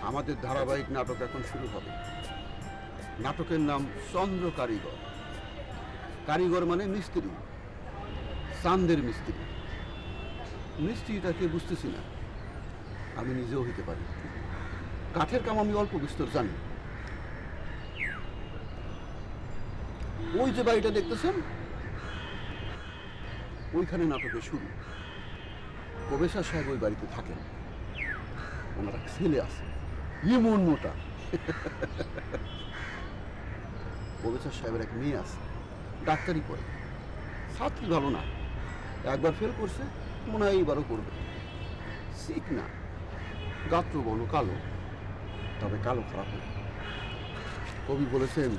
আমাদের ধারাবাহিক নাটক এখন শুরু হবে। নাটকের নাম চন্দ্র কারিগর। কারিগর মানে মিস্ত্রি, চাঁদের মিস্ত্রি। মিস্ত্রিটাকে বুঝতেছি না, আমি নিজেও হইতে পারি। কাঠের কাম আমি অল্প বিস্তর জানি। ওই যে বাড়িটা দেখতেছেন, ওইখানে নাটকের শুরু। প্রবেশার সাহেব ওই বাড়িতে থাকেন। ওনার এক ছেলে আছে, ইমন মোটা। প্রবেশার সাহেবের এক মেয়ে আছে, ডাক্তারি পড়ে। ছাত্রী ভালো না, একবার ফেল করছে, মনে হয় এইবারও করবে। শিখ না, গাত্র বর্ণ কালো, তবে কালো খারাপ না। কবি বলেছেন,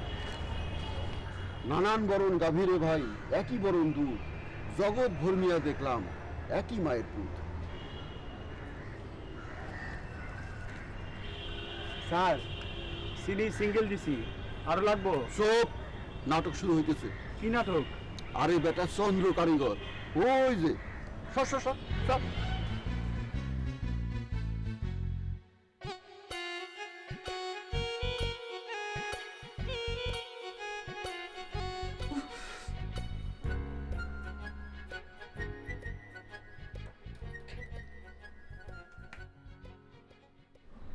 নানান বরণ গাভীরে ভাই, একই বরণ দুধ, জগৎ ভর্মিয়া দেখলাম একই মায়ের দুধ। স্যার, সিডি সিঙ্গেল দিছি, আরো লাগবো? সব নাটক শুরু হইতেছে। কি নাটক? আরে বেটা, চন্দ্র কারিগর। ওই যে সব সব সব সব।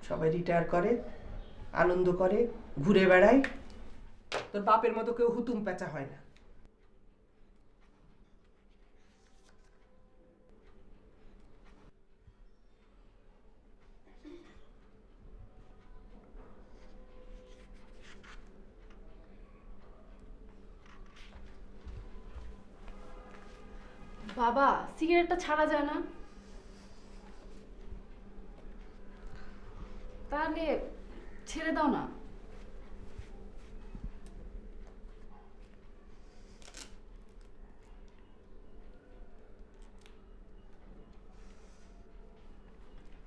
সবাই রিটায়ার করে, আনন্দ করে, ঘুরে বেড়ায়। তোর বাপের মতো কেউ হুতুম পেঁচা হয় না। বাবা, সিগারেটটা ছাড়া যায় না? তাহলে ছেড়ে দাও না।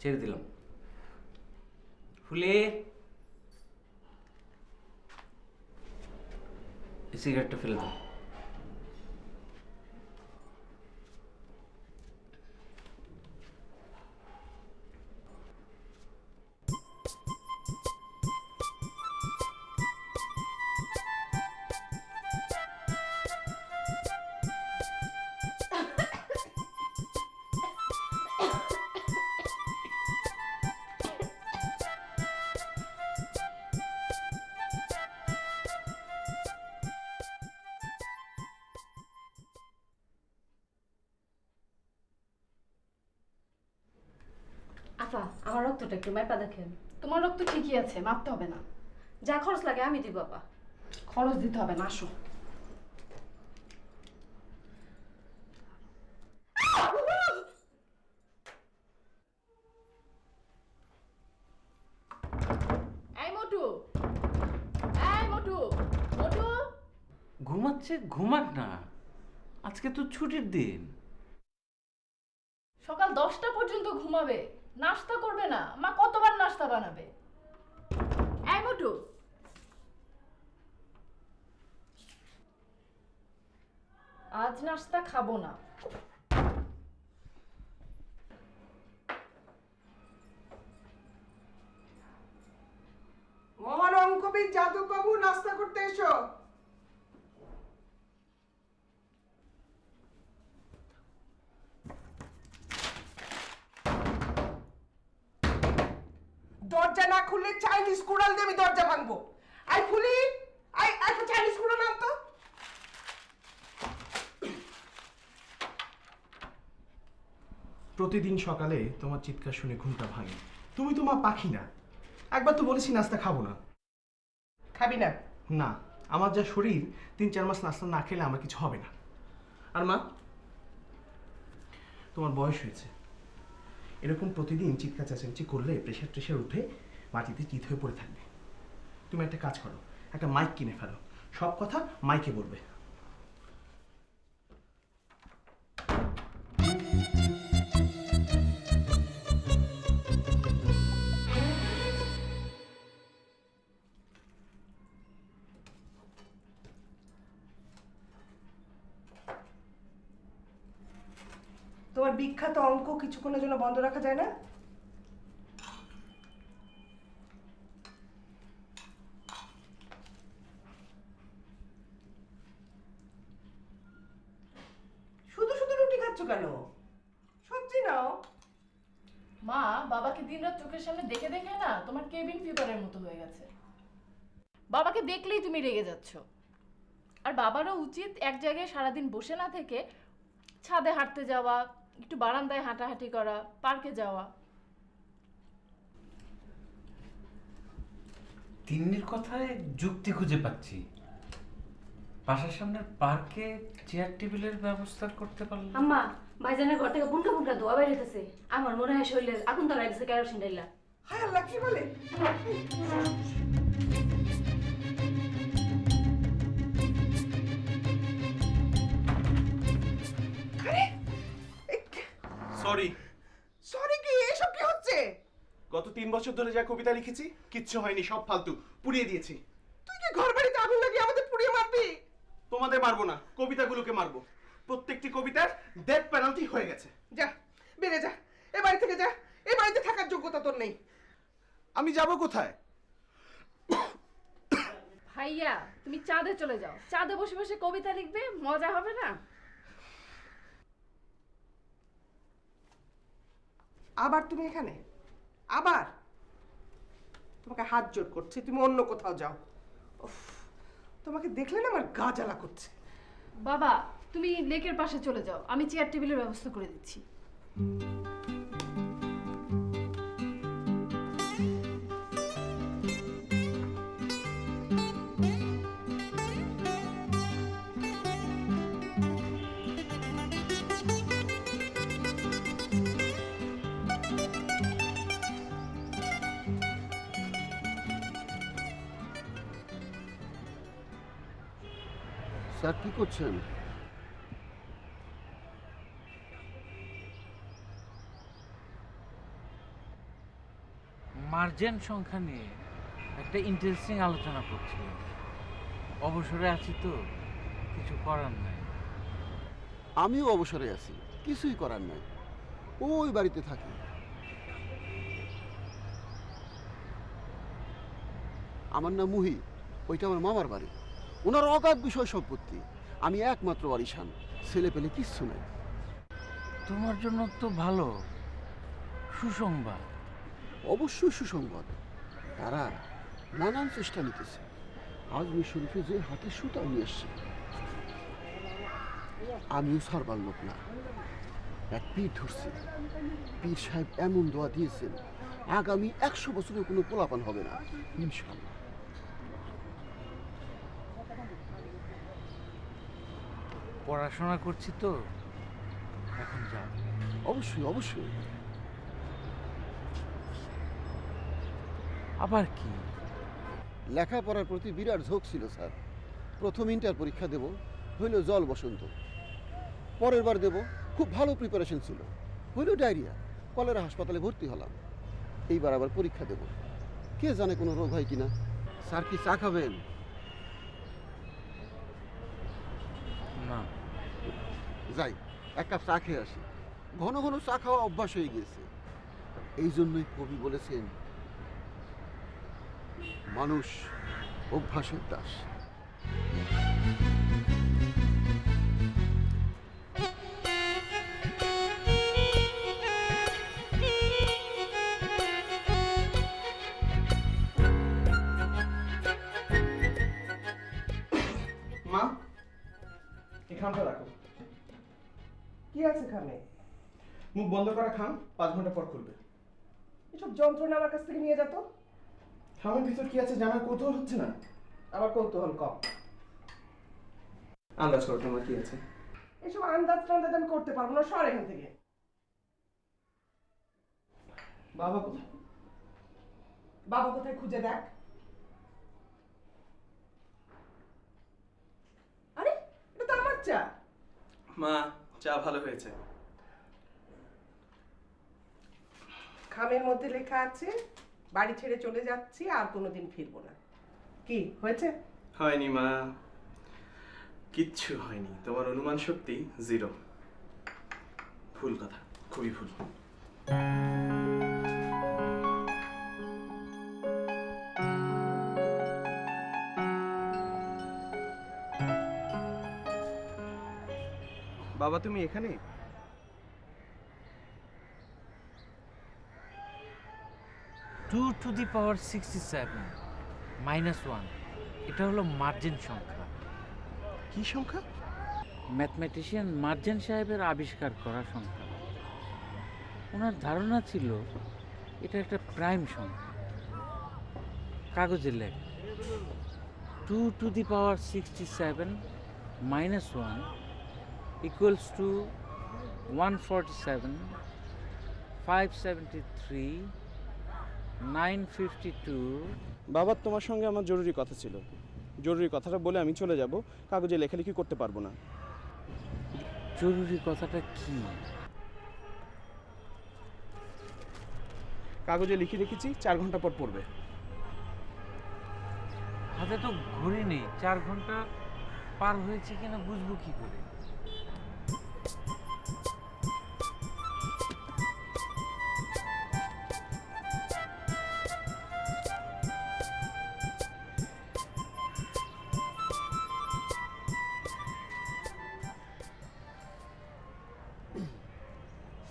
ছেড়ে দিলাম। ফুলে, সিগারেটটা ফেলে দাও। আপা, আমার রক্তটা একটু মাপা দেখেন। তোমার রক্ত ঠিকই আছে, মাপতে হবে না। যা খরচ লাগে আমি দিব আপা। খরচ দিতে হবে না, আসো। এই মোটু, এই মোটু, মোটু। ঘুমাচ্ছে, ঘুমাক না, আজকে তো ছুটির দিন। সকাল 10টা পর্যন্ত ঘুমাবে, নাস্তা করবে না। মা কতবার নাস্তা বানাবে? এই মোটু, আজ নাস্তা খাবো না। মহান অঙ্কবিদ যাদব বাবু, নাস্তা করতে এসো। দরজা না খুললে চাইনিজ কুড়াল দিয়ে আমি দরজা ভাঙবো। আই ফুলি, আই একটা চাইনিজ কুড়াল আনতো। প্রতিদিন সকালে তোমার চিৎকার শুনে ঘুমটা ভাঙে। তুমি তো মা পাখি না, একবার তো বলেছি নাস্তা খাবো না। খাবি না? না, আমার যা শরীর 3-4 মাস নাস্তা না খেলে আমার কিছু হবে না। আর মা, তোমার বয়স হয়েছে, এরকম প্রতিদিন চিৎকার চেঁচামেচি করলে প্রেশার উঠে মাটিতে চিত হয়ে পড়ে থাকবে। তুমি একটা কাজ করো, একটা মাইক কিনে ফেলো, সব কথা মাইকে বলবে। তোমার বিখ্যাত অঙ্ক কিছুক্ষণের জন্য বন্ধ রাখা যায় না? শুধু শুধু রুটি খাচ্ছ কেন? সবজি নাও। মা, বাবাকে দিনরাত চোখের সামনে দেখে দেখে না তোমার কেবিন ফিভারের মতো হয়ে গেছে। বাবাকে দেখলেই তুমি রেগে যাচ্ছ। আর বাবারও উচিত এক জায়গায় সারাদিন বসে না থেকে ছাদে হাঁটতে যাওয়া, একটু বারান্দায় হাঁটাহাঁটি করা, পার্কে যাওয়া। তিন্নির কথায় যুক্তি খুঁজে পাচ্ছি। বাসার সামনের পার্কে চেয়ার টেবিলের ব্যবস্থা করতে পারলে। আম্মা, ভাইজানের ঘর থেকে বুনকা বুনকা ধোয়া বেরিয়েছে। আমার মনে হয় শরীরে আগুন ধরাই দিছে কেরোসিন ঢাইলা। হায় আল্লাহ, কি বলে? সরি। সরি কি? এসব কি হচ্ছে? গত 3 বছর ধরে যা কবিতা লিখেছি কিচ্ছু হয়নি, সব ফালতু, পুড়িয়ে দিয়েছি। তুই কি ঘর বাড়িতে আগুন লাগিয়ে আমাদের পুড়িয়ে মারবি? তোমাদের মারবো না, কবিতাগুলোকে মারবো। প্রত্যেকটি কবিতার ডেথ পেনাল্টি হয়ে গেছে। যা, বেরে যা, এ বাড়ি থেকে যা। এ বাড়িতে থাকার যোগ্যতা তোর নেই। আমি যাব কোথায়? ভাইয়া, তুমি চাঁদে চলে যাও। চাঁদে বসে বসে কবিতা লিখবে, মজা হবে না? আবার তুমি এখানে? আবার? তোমাকে হাত জোড় করছি, তুমি অন্য কোথাও যাও। উফ, তোমাকে দেখলে না আমার গা জ্বালা করছে। বাবা, তুমি লেকের পাশে চলে যাও, আমি চেয়ার টেবিলের ব্যবস্থা করে দিচ্ছি। স্যার কি করছেন? মার্জেন সংখ্যা নিয়ে একটা ইন্টারেস্টিং আলোচনা করছিলাম। অবসরে আছি তো, কিছু করার নাই। আমিও অবসরে আছি, কিছুই করার নাই, ওই বাড়িতে থাকি। আমার নাম মুহি, ওইটা আমার মামার বাড়ি। ওনার অগাধ বিষয় সম্পত্তি, আমি একমাত্র ওয়ারিশান, ছেলে পেলে কিচ্ছু নাই। তোমার জন্য তো ভালো সুসংবাদ। অবশ্যই সুসংবাদ। তারা নানান চেষ্টা নিতেছে। আজমির শরীফে যে হাতে সুতা নিয়ে এসছে, আমিও ছাড়বার লোক না। এক পীর ধরছি, পীর সাহেব এমন দোয়া দিয়েছেন আগামী 100 বছরে কোনো পোলাপান হবে না, ইনশাআল্লাহ। পড়াশোনা করছি তো, এখন যাও। অবশ্যই অবশ্যই। আবার কি? লেখাপড়ার প্রতি বিরাট ঝোঁক ছিল স্যার। প্রথম ইন্টার পরীক্ষা দেব, হইল জল বসন্ত। পরের বার দেব, খুব ভালো প্রিপারেশন ছিল, হইল ডায়রিয়া, কলেরা হাসপাতালে ভর্তি হলাম। এইবার আবার পরীক্ষা দেব, কে জানে কোনো রোগ হয় কিনা। স্যার কি চা খাবেন? না, যাই এক কাপ চা খেয়ে আসি। ঘন ঘন চা খাওয়া অভ্যাস হয়ে গিয়েছে। এই জন্যই কবি বলেছেন, মানুষ অভ্যাসের দাস। মা, এই খামটা রাখো। কি আছে এখানে? মুখ বন্ধ করা খাম, 5 ঘন্টা পর খুলবে। এসব যন্ত্রণা আমার কাছ থেকে নিয়ে যেত। খামের ভিতর কি আছে জানার কৌতূহল হচ্ছে না? আমার কৌতূহল কম। আন্দাজ করো তোমার কি আছে। এসব আন্দাজ টান্দাজ আমি করতে পারবো না, সর এখান থেকে। বাবা কোথায়? বাবা কোথায় খুঁজে দেখ। আরে এটা তো আমার চা। মা, চা ভালো হয়েছে। খামের মধ্যে লেখা আছে বাড়ি ছেড়ে চলে যাচ্ছি, আর কোনোদিন ফিরবো না। কি হয়েছে? হয়নি মা, কিচ্ছু হয়নি। তোমার অনুমান শক্তি 0। ভুল কথা, খুবই ভুল। বাবা তুমি এখানে? টু টু দি পাওয়ার 67 -1 এটা হলো মার্জেন সংখ্যা। কি সংখ্যা? ম্যাথমেটিশিয়ান মার্জেন সাহেবের আবিষ্কার করা সংখ্যা। ওনার ধারণা ছিল এটা একটা প্রাইম সংখ্যা। কাগজে লেখ 2 to the power 67 -1 equals to 147 573 952। বাবা তোমার সঙ্গে আমার জরুরি কথা ছিল। জরুরি কথাটা বলে আমি চলে যাব, কাগজে লেখালেখি করতে পারবো না। জরুরি কথাটা কি? কাগজে লিখে রেখেছি, 4 ঘন্টা পর পড়বে। হাতে তো ঘড়ি নেই, 4 ঘন্টা পার হয়েছে কিনা বুঝবো কি করে?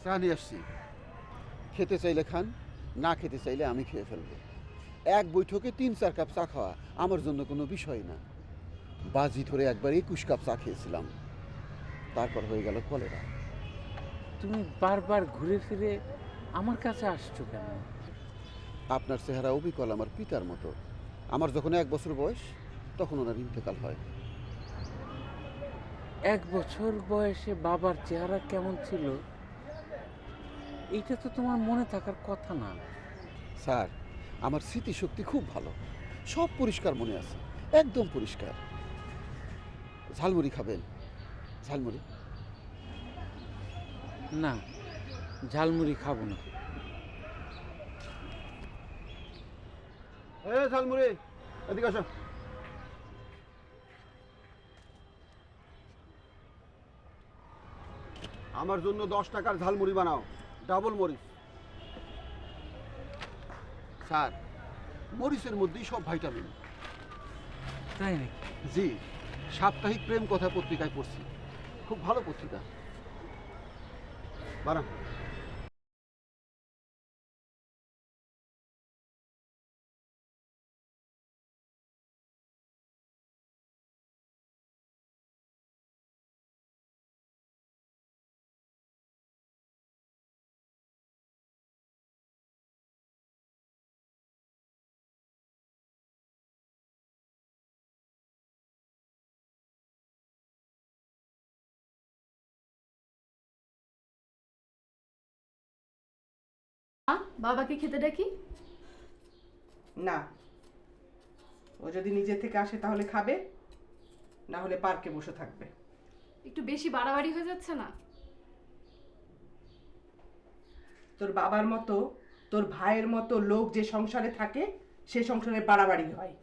চা নিয়ে আসছি, খেতে চাইলে খান, না খেতে চাইলে আমি খেয়ে ফেলবো। এক বৈঠকে 3-4 কাপ চা খাওয়া আমার জন্য কোনো বিষয় না। বাজি ধরে একবার 21 কাপ চা খেয়েছিলাম, তারপর হয়ে গেল কলেরা। তুমি বারবার ঘুরে ফিরে আমার কাছে আসছো কেন? আপনার চেহারা অবিকল আমার পিতার মতো। আমার যখন 1 বছর বয়স তখন ওনার ইন্তেকাল হয়। 1 বছর বয়সে বাবার চেহারা কেমন ছিল এইটা তো তোমার মনে থাকার কথা না। স্যার, আমার স্মৃতিশক্তি খুব ভালো, সব পরিষ্কার মনে আছে, একদম পরিষ্কার। ঝালমুড়ি খাবেন? ঝালমুড়ি? না, ঝালমুড়ি খাবো না। ঝালমুড়ি এদিকে আসো। আমার জন্য 10 টাকার ঝালমুড়ি বানাও, ডাবল মরিচ। স্যার, মরিচের মধ্যেই সব ভাইটামিন। তাই নাকি? জি, সাপ্তাহিক প্রেম কথা পত্রিকায় পড়ছি, খুব ভালো পত্রিকা। বানাও। বাবাকে খেতে ডাকি? না, ও যদি নিজে থেকে আসে তাহলে খাবে, না হলে পার্কে বসে থাকবে। একটু বেশি বাড়াবাড়ি হয়ে যাচ্ছে না? তোর বাবার মতো, তোর ভাইয়ের মতো লোক যে সংসারে থাকে সে সংসারে বাড়াবাড়ি হয়।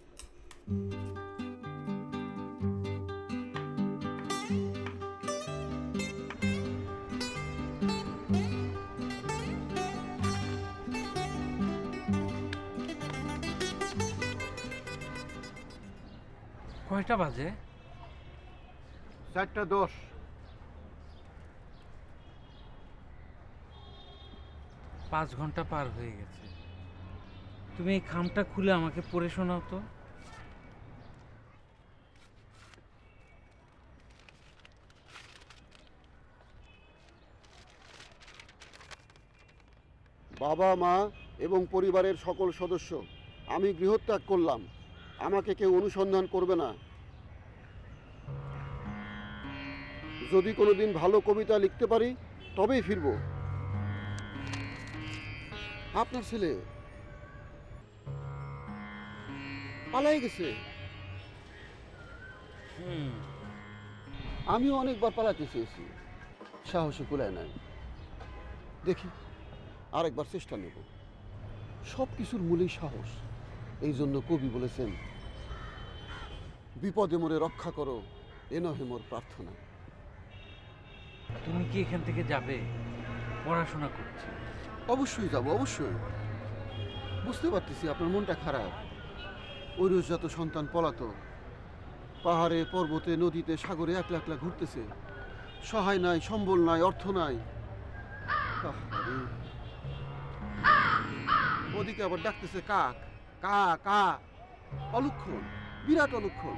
কয়টা বাজে? 4:10। 5 ঘন্টা পার হয়ে গেছে। তুমি এই খামটা খুলে আমাকে পড়ে শোনাও তো। বাবা, মা এবং পরিবারের সকল সদস্য, আমি গৃহত্যাগ করলাম। আমাকে কেউ অনুসন্ধান করবে না। যদি কোনোদিন ভালো কবিতা লিখতে পারি তবেই ফিরব। আপনার ছেলে পালাই গেছে। আমিও অনেকবার পালাতে চেয়েছি, সাহসে কুলায় নাই। দেখি আরেকবার চেষ্টা নেব। সব কিছুর মূলেই সাহস। এই জন্য কবি বলেছেন, বিপদে মোরে রক্ষা করো, এ নহে মোর প্রার্থনা। তুমি কি এখান থেকে যাবে? পড়াশোনা করছি। অবশ্যই যাব, অবশ্যই। বুঝতে পারতেছি আপনার মনটা খারাপ। ঐরজাত সন্তান পলাতক, পাহাড়ে পর্বতে নদীতে সাগরে একলা একলা ঘুরতেছে। সহায় নাই, সম্বল নাই, অর্থ নাই। আহারে। ওদিকে আবার ডাকতেছে কাক, কা কা। অলক্ষণ, বিরাট অলক্ষণ।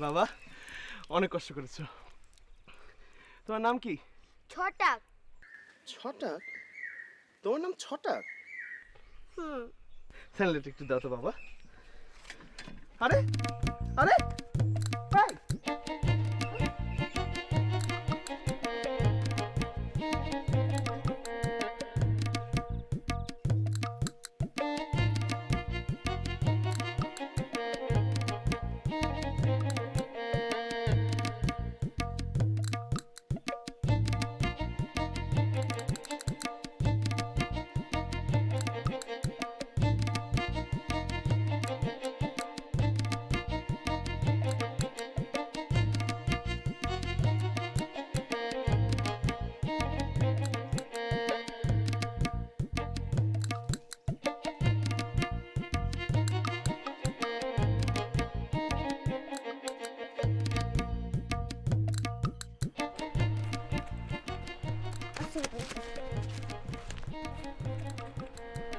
বাবা, অনেক কষ্ট করেছো। তোমার নাম কি? ছটাক। ছটাক? তোমার নাম ছটাক? স্যান্ডেলটা একটু দাও তো বাবা। আরে আরে এই!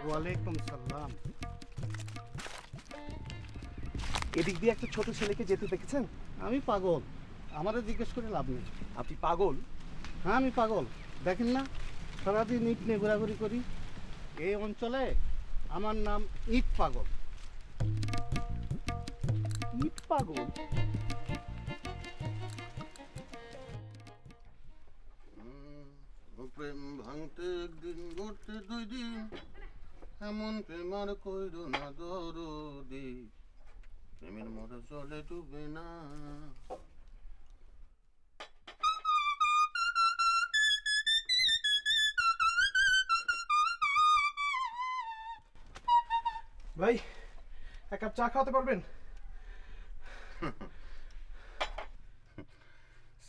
ওয়ালাইকুম সালাম। এদিক দিয়ে একটা ছোট ছেলেকে যেতে দেখেছেন? আমি পাগল, আমারে জিজ্ঞেস করে লাভ নেই। আপনি পাগল? হ্যাঁ আমি পাগল, দেখেন না সারাদিন ইট নিয়ে ঘোরাঘুরি করি। এই অঞ্চলে আমার নাম ইট পাগল। ইট পাগল? প্রেম ভাঙতে একদিন গড়তে 2 দিন, এমন প্রেম আর কইরো না দরদি, প্রেমের মরে চলে ডুবে না। ভাই, এক কাপ চা খাওয়াতে পারবেন?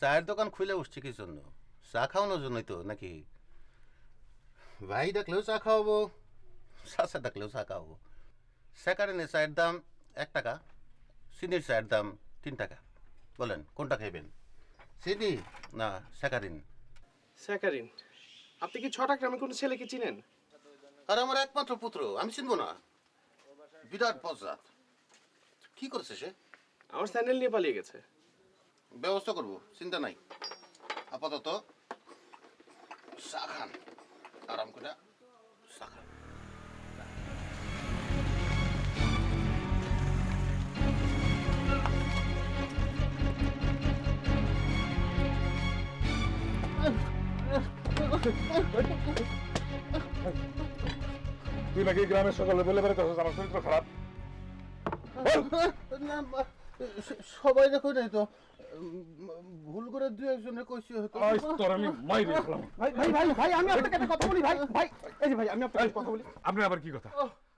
চায়ের দোকান খুলে বসছে কি জন্য? চা খাওয়ানোর জন্যই তো নাকি? ভাই ডাকলেও চা খাওয়াবো, চাচা ডাকলেও চা খাওয়াবো। স্যাকারিনের চায়ের দাম 1 টাকা, চিনির চায়ের দাম 3 টাকা। বলেন কোনটা খাইবেন, চিনি না স্যাকারিন? স্যাকারিন। আপনি কি ছটাক গ্রামে কোনো ছেলেকে চিনেন? আর আমার একমাত্র পুত্র, আমি চিনবো না? বিরাট বজ্জাত। কি করছে সে? আমার স্যান্ডেল নিয়ে পালিয়ে গেছে। ব্যবস্থা করব, চিন্তা নাই। আপাতত চা খান, আরাম করে চা খান। তুই নাকি গ্রামের সকলে বলে বেড়াতেছিস আমার চরিত্র খারাপ? না, সবাই দেখো নাই তো, ভুল করে 2-1 কইছি হয়তো। আজ তোর আমি মাইরে ফেলাম। ভাই ভাই ভাই ভাই, আমি আপনাকে একটা কথা বলি ভাই। ভাই এই যে ভাই, আমি আপনাকে কথা বলি। আপনি আবার কি কথা?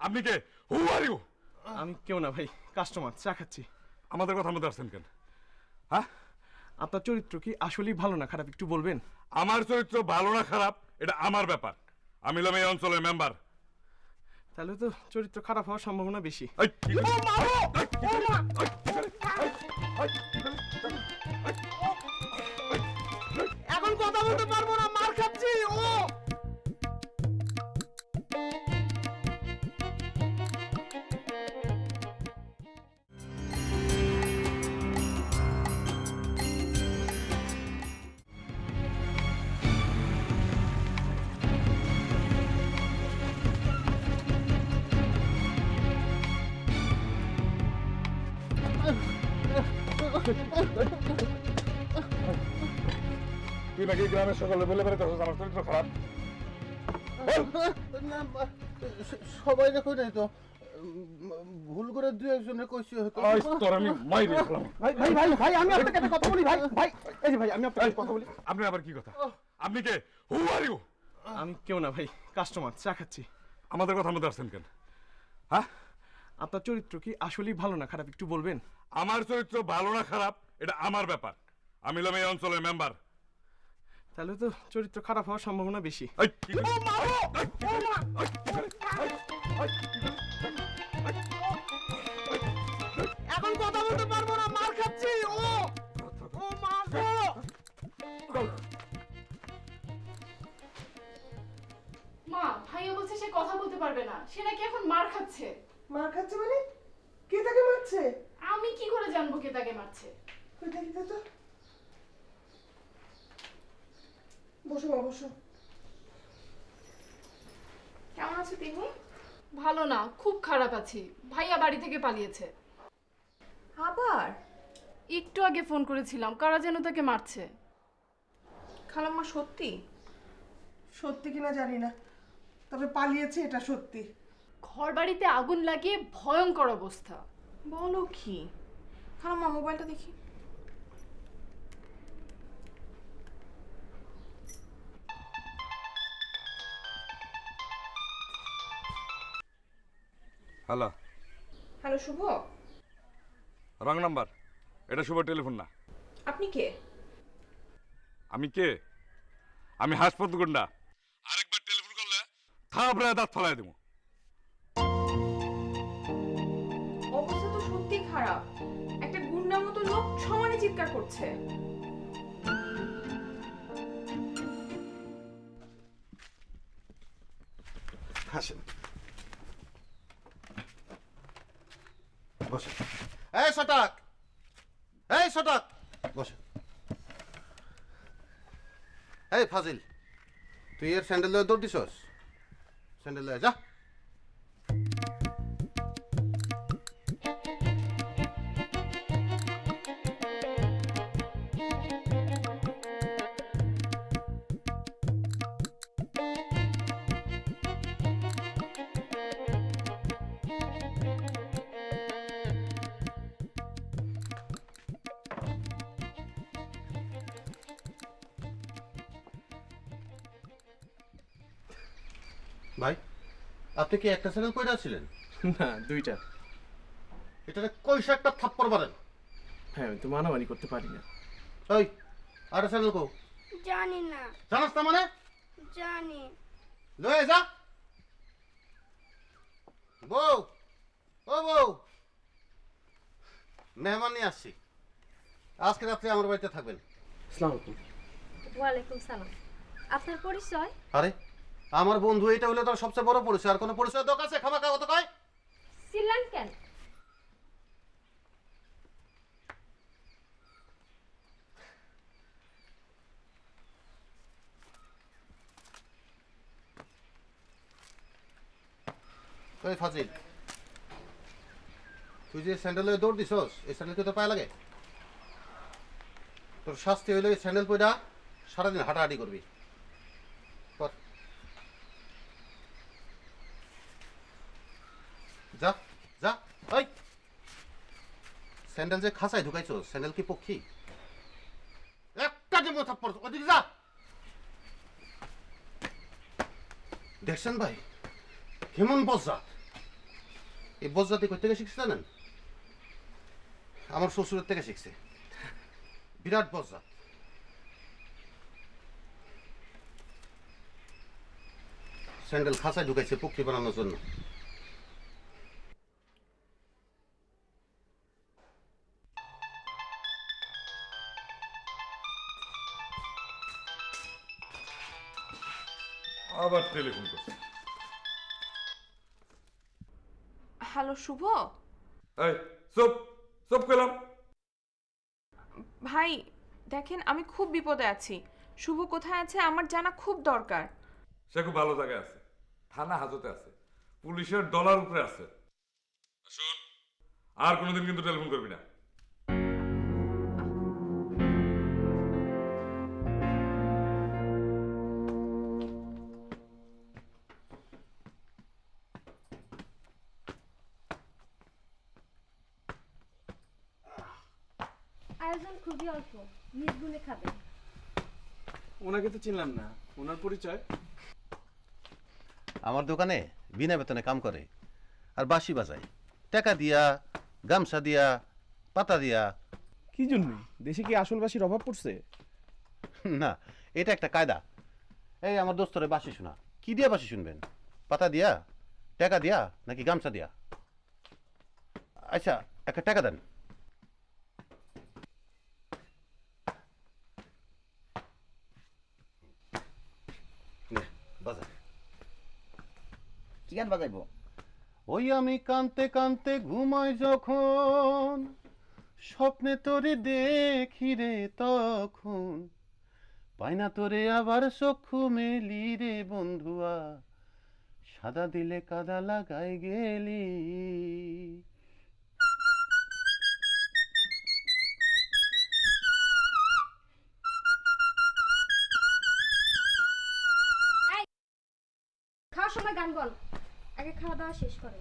আপনি কে? হু আর ইউ? আমি কেউ না ভাই, কাস্টমার, চা খাচ্ছি। আমাদের কথা মধ্যে আসছেন কেন? হ্যাঁ, আপনার চরিত্র কি আসলেই ভালো না খারাপ একটু বলবেন? আমার চরিত্র ভালো না খারাপ এটা আমার ব্যাপার। আমি হলাম এই অঞ্চলের মেম্বার। তাহলে তো চরিত্র খারাপ হওয়ার সম্ভাবনা বেশি। এই, কি করে? এখন কথা বলতে পারবো না, মার খাচ্ছি। ও তুই নাকি গ্রামের সকলে বলে বেড়াইতেছিস আমার চরিত্র খারাপ? না সবাই দেখো নাই তো, ভুল করে দু একজনে কইছি হয়তো। আজ তোর আমি মাইরে ফেলাম। ভাই ভাই ভাই ভাই আমি আপনাকে একটা কথা বলি ভাই ভাই, এই যে ভাই আমি আপনাকে কথা বলি। আপনি আবার কি কথা? আপনি কে? হু আর ইউ? আমি কেউ না ভাই, কাস্টমার, চা খাচ্ছি। আমাদের কথা মধ্যে আসছেন কেন? হ্যাঁ, আপনার চরিত্র কি আসলেই ভালো না খারাপ একটু বলবেন? আমার চরিত্র ভালো না খারাপ এটা আমার ব্যাপার। আমি হলাম এই অঞ্চলের মেম্বার। তাহলে তো চরিত্র খারাপ হওয়ার সম্ভাবনা বেশি। এই, কি করে? এখন কথা বলতে পারবো না, মার খাচ্ছি। ও মা গো। মা, ভাইয়া বলছে সে কথা বলতে পারবে না, সে নাকি এখন মার খাচ্ছে। মার খাচ্ছে মানে? কে তাকে মারছে? আমি কি করে জানবো কে তাকে মারছে? ওই দেখি তো। বসো মা, বসো। কেমন আছো তিনি? ভালো না, খুব খারাপ আছি। ভাইয়া বাড়ি থেকে পালিয়েছে। আবার একটু আগে ফোন করেছিলাম, কারা যেন তাকে মারছে। খালাম্মা সত্যি? সত্যি কিনা জানি না, তবে পালিয়েছে এটা সত্যি। ঘর বাড়িতে আগুন লাগিয়ে ভয়ঙ্কর অবস্থা। বলো কি? খালাম্মা মোবাইলটা দেখি। হ্যালো, হ্যালো শুভ, রং নাম্বার। এটা শুভ টেলিফোন না। আপনি কে? আমি কে? আমি হাসপাতাল গুন্ডা। আরেকবার টেলিফোন করলে থাপড়ায় দাঁত ফেলাই দেবো। অবস্থা তো সত্যি খারাপ। একটা গুন্ডার মতো লোক সমানে চিৎকার করছে। হাসেন, বসে। এই শটাক, এই শটাক, বসে। এই ফাজিল, তুই এর স্যান্ডেল লয়ে দৌড় দিছস? স্যান্ডেল লয়ে যা। ভাই, আপনি কি একটা স্যান্ডেল কইরা ছিলেন? না, দুইটা। এটাতে কইসা একটা থাপ্পড় মারেন। হ্যাঁ, আমি তো মানামানি করতে পারি না। ওই আর স্যান্ডেল কো? জানি না। জানাস না মানে? জানি। লয়ে যা। বউ, ও বউ, মেহমান নিয়ে আসছি, আজকে রাত্রে আমার বাড়িতে থাকবেন। আসসালামু আলাইকুম। ওয়ালাইকুম সালাম। আপনার পরিচয়? আরে আমার বন্ধু, এটা হলো তোর সবচেয়ে বড় পরিচয়। আর কোনো পরিচয় দোক আছে? খামাকা কত কয়? সিলান কেন? ওই ফাজিল, তুই যে স্যান্ডেলে দৌড় দিছস, এই স্যান্ডেল কি তোর পায়ে লাগে? তোর শাস্তি হইলো এই স্যান্ডেল পয়টা সারাদিন হাঁটাহাঁটি করবি। কর, যা যা। ওই স্যান্ডেল যে খাঁচায় ঢুকাইছস, স্যান্ডেল কি পক্ষী? একটা যে মাথা পড়ছ, ওদিকে যা। দেখছেন ভাই, কেমন বজ্জাত। এই বজ্জাতি কই থেকে শিখছে জানেন? আমার শ্বশুরের থেকে শিখছে। বিরাট বজ্জাত। স্যান্ডেল খাঁচায় ঢুকাইছে পক্ষী বানানোর জন্য। আবার টেলিফোন করছে। হ্যালো শুভ এই চুপ চুপ করলাম। ভাই, দেখেন আমি খুব বিপদে আছি। শুভ কোথায় আছে আমার জানা খুব দরকার। সে খুব ভালো জায়গায় আছে, থানা হাজতে আছে, পুলিশের ডলার উপরে আছে। শোন, আর কোনোদিন কিন্তু টেলিফোন করবি না। আয়োজন খুবই অল্প, নিজ গুণে খাবেন। ওনাকে তো চিনলাম না, ওনার পরিচয়? আমার দোকানে বিনা বেতনে কাম করে আর বাঁশি বাজায়, টাকা দিয়া, গামছা দিয়া, পাতা দিয়া। কি জন্য? দেশে কি আসল বাসির অভাব পড়ছে? না, এটা একটা কায়দা। এই আমার দোস্তরে বাঁশি শোনা। কি দিয়া বাঁশি শুনবেন? পাতা দিয়া, টাকা দিয়া, নাকি গামছা দিয়া? আচ্ছা, একটা টাকা দেন। কি গান বাজাইবো? ওই আমি কানতে কানতে ঘুমাই যখন, স্বপ্নে তোরে দেখি রে তখন, পাই না তোরে আবার চক্ষু মেলি রে বন্ধুয়া, সাদা দিলে কাদা লাগাই গেলি। খাওয়ার সময় গান বল, আগে খাওয়া দাওয়া শেষ করে।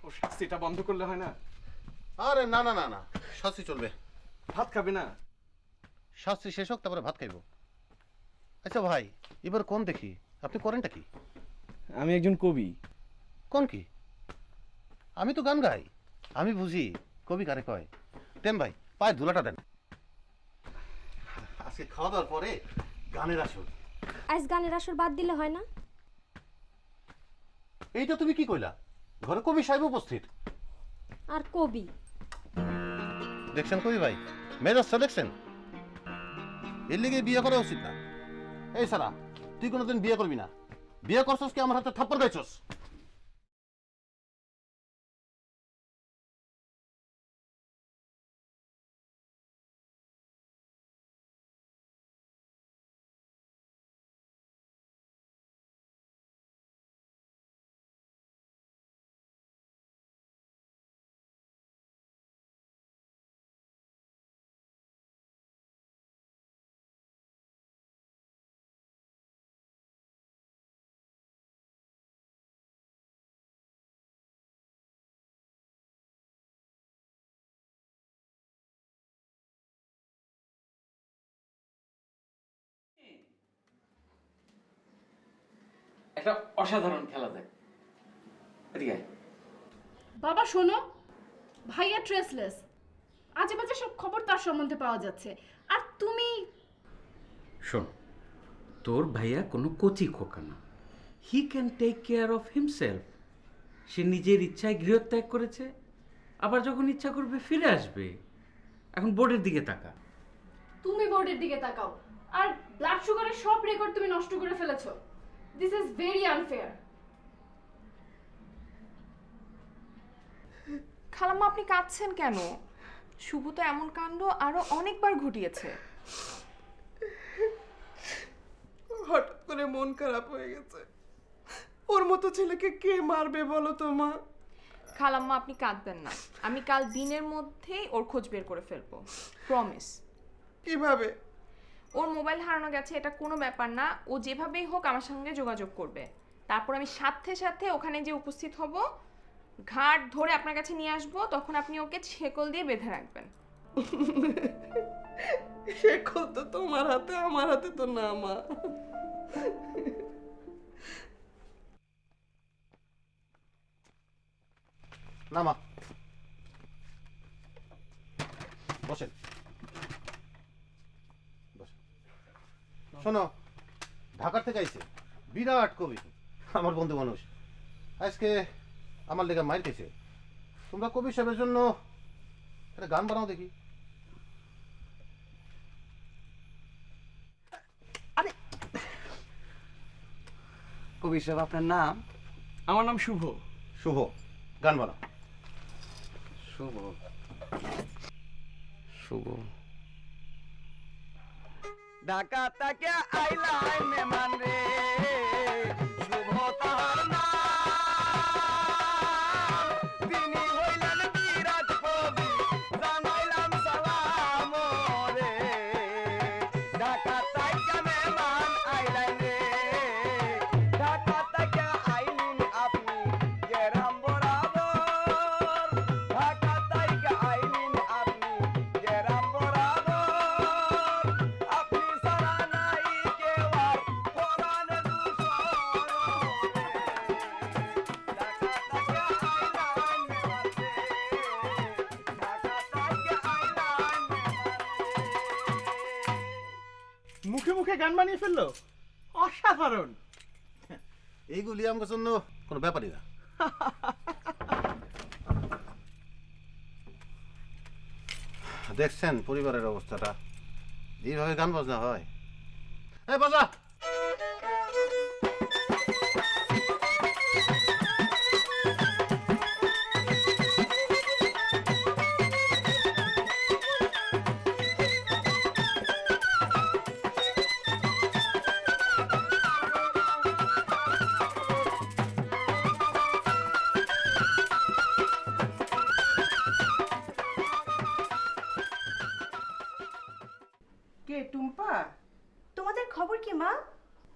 ও শাস্তিটা বন্ধ করলে হয় না? আরে না না না না, শাস্তি চলবে। ভাত খাবে না? শাস্তি শেষ হোক তারপরে ভাত খাইব। আচ্ছা ভাই, এবার কোন দেখি আপনি করেনটা কি? আমি একজন কবি। কোন কি? আমি তো গান গাই, আমি বুঝি কবি কারে কয়। দেন ভাই, পায়ে ধুলাটা দেন। আজকে খাওয়া দাওয়ার পরে গানের আসর। আজ গানের আসর বাদ দিলে হয় না? এইটা তুমি কি কইলা? ঘরে কবি সাহেব উপস্থিত। আর কবি দেখছেন কবি ভাই, মেজাজটা দেখছেন? এর লিগে বিয়ে করা উচিত না। এই সালা, তুই কোনোদিন বিয়ে করবি না। বিয়ে করছস কি আমার হাতে থাপ্পড় খাইছস? একটা অসাধারণ খেলা দেখ। এদিকে বাবা শোনো, ভাইয়া ট্রেসলেস, আজে বাজে সব খবর তার সম্বন্ধে পাওয়া যাচ্ছে। আর তুমি শোন, তোর ভাইয়া কোনো কচি খোকা না। He can take care of himself. সে নিজের ইচ্ছায় গৃহত্যাগ করেছে, আবার যখন ইচ্ছা করবে ফিরে আসবে। এখন বোর্ডের দিকে তাকা। তুমি বোর্ডের দিকে তাকাও, আর ব্লাড সুগারের সব রেকর্ড তুমি নষ্ট করে ফেলেছো। This is very unfair. খালাম্মা আপনি কাঁদছেন কেন? শুভ তো এমন কাণ্ড আরো অনেকবার ঘটিয়েছে। হঠাৎ করে মন খারাপ হয়ে গেছে। ওর মতো ছেলেকে কে মারবে বলো তো মা? খালাম্মা আপনি কাঁদবেন না, আমি কাল দিনের মধ্যেই ওর খোঁজ বের করে ফেলবো, প্রমিস। কিভাবে? ওর মোবাইল হারানো গেছে এটা কোনো ব্যাপার না, ও যেভাবেই হোক আমার সঙ্গে যোগাযোগ করবে। তারপর আমি সাথে সাথে ওখানে যে উপস্থিত হব, ঘাট ধরে আপনার কাছে নিয়ে আসবো, তখন আপনি ওকে ছেকল দিয়ে বেঁধে রাখবেন। শেকল তো তোমার হাতে, আমার হাতে তো না মা। না মা, বসেন বসেন। শোনো, ঢাকার থেকে আইছে বিরাট কবি, আমার বন্ধু মানুষ। আজকে আমার লেগে মাইর খেয়েছে। তোমরা কবি সাহেবের জন্য একটা গান বানাও দেখি। কবি সাহেব আপনার নাম? আমার নাম শুভ। শুভ, গান বলো। শুভ শুভ ঢাকা থেকে আইলাই মেহমান রে, শুভ তাহার নাম, তিনি হইলেন বিরাট কবি, জানাইলাম সালাম রে। ঢাকা থেকে মেহমান আইলাই রে, ঢাকা থেকে আইলেন আপনি গেরাম বরাবর, ঢাকা থেকে আইলেন আপনি গেরাম বরাবর, আপনি সারা নাই কেউ আর কোরআনে দুশর রে। ঢাকা থেকে আইলাম মেহমান রে, ঢাকা থেকে আইলাম মুখে মুখে গান বানিয়ে ফেললো, অসাধারণ। এইগুলি আমার জন্য কোনো ব্যাপারই না। দেখছেন পরিবারের অবস্থাটা, এইভাবে গান বাজনা হয়? এই বাজা। কে টুম্পা? তোমাদের খবর কি মা?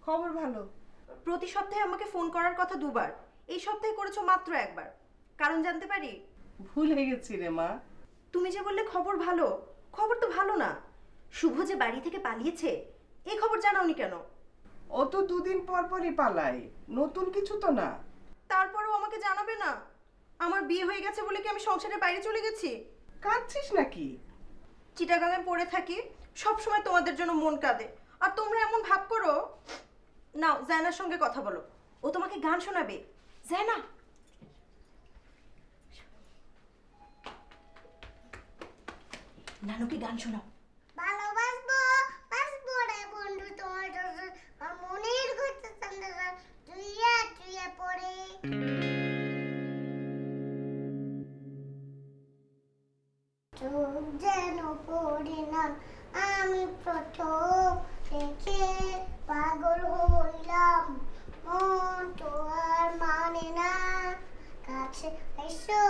খবর ভালো। প্রতি সপ্তাহে আমাকে ফোন করার কথা দুবার, এই সপ্তাহে করেছো মাত্র একবার, কারণ জানতে পারি? ভুলে গেছি রে মা। তুমি যে বললে খবর ভালো, খবর তো ভালো না। শুভ যে বাড়ি থেকে পালিয়েছে, এই খবর জানাওনি কেন? ও তো দুদিন পর পরই পালায়, নতুন কিছু তো না। তারপরেও আমাকে জানাবে না? আমার বিয়ে হয়ে গেছে বলে কি আমি সংসারের বাইরে চলে গেছি? কাঁদছিস নাকি? চিটাগাঙে পড়ে থাকি, সব সময় তোমাদের জন্য মন কাঁদে, আর তোমরা এমন ভাব করো। নাও জায়নার সঙ্গে কথা বলো, ও তোমাকে গান শোনাবে। জায়না, নানুকে গান শোনাও। ভালোবাসবো বাসবো রে বন্ধু তোমার কাছে, আর মনের ঘুরতে চন্দ্রা তুইয়া তুইয়া পড়ে। চোখ যেন পড়ে না, আমি প্রথম দেখে পাগল হইলাম, মন তো আর মানে না, কাছে আইসো